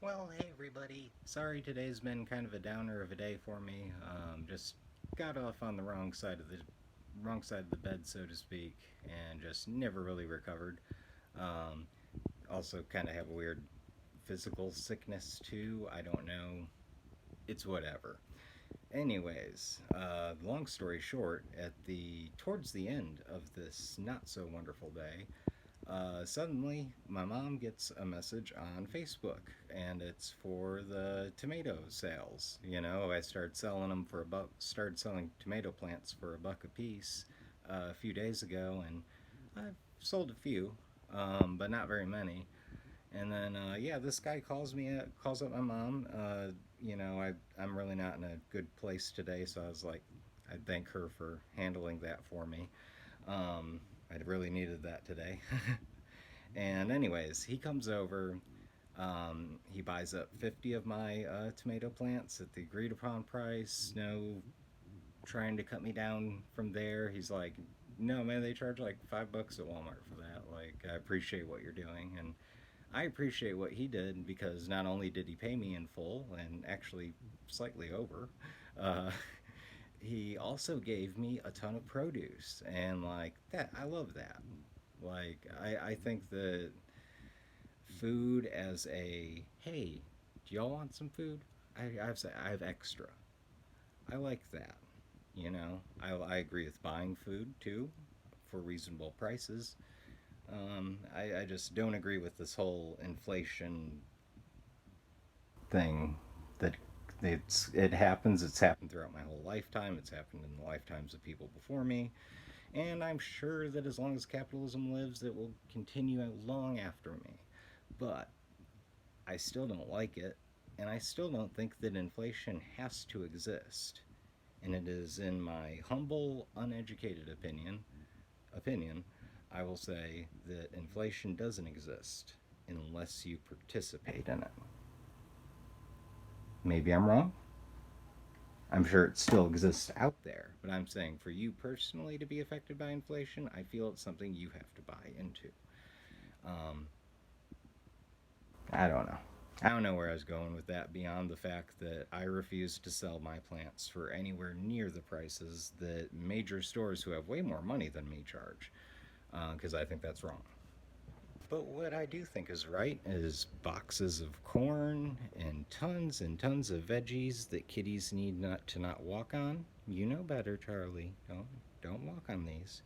Well, hey everybody. Sorry today's been kind of a downer of a day for me. Just got off on the wrong side of the bed, so to speak, and just never really recovered. Um, Also, kind of have a weird physical sickness too. I don't know. It's whatever. Anyways, long story short, at the towards the end of this not so wonderful day, suddenly my mom gets a message on Facebook, and it's for the tomato sales. I started selling tomato plants for $1 a piece a few days ago, and I've sold a few, but not very many. And then, yeah, this guy calls up my mom. I'm really not in a good place today, so I was like, I'd thank her for handling that for me. I really needed that today. And anyways, he comes over. He buys up 50 of my tomato plants at the agreed upon price. No trying to cut me down from there. He's like, no, man, they charge like $5 at Walmart for that. Like, I appreciate what you're doing. And I appreciate what he did because not only did he pay me in full and actually slightly over, uh, he also gave me a ton of produce. And like that, I love that. Like, I think that food as a hey, do y'all want some food? I have extra. I like that. I agree with buying food too for reasonable prices. I just don't agree with this whole inflation thing that it happens. It's happened throughout my whole lifetime. It's happened in the lifetimes of people before me. And I'm sure that as long as capitalism lives, it will continue long after me. But I still don't like it, and I still don't think that inflation has to exist. And it is in my humble, uneducated opinion, I will say that inflation doesn't exist unless you participate in it. Maybe I'm wrong. I'm sure it still exists out there, but I'm saying for you personally to be affected by inflation, I feel it's something you have to buy into. Um, I don't know. I don't know where I was going with that beyond the fact that I refuse to sell my plants for anywhere near the prices that major stores who have way more money than me charge, because I think that's wrong. But what I do think is right is boxes of corn and tons of veggies that kitties need not to not walk on. You know better, Charlie. Don't walk on these.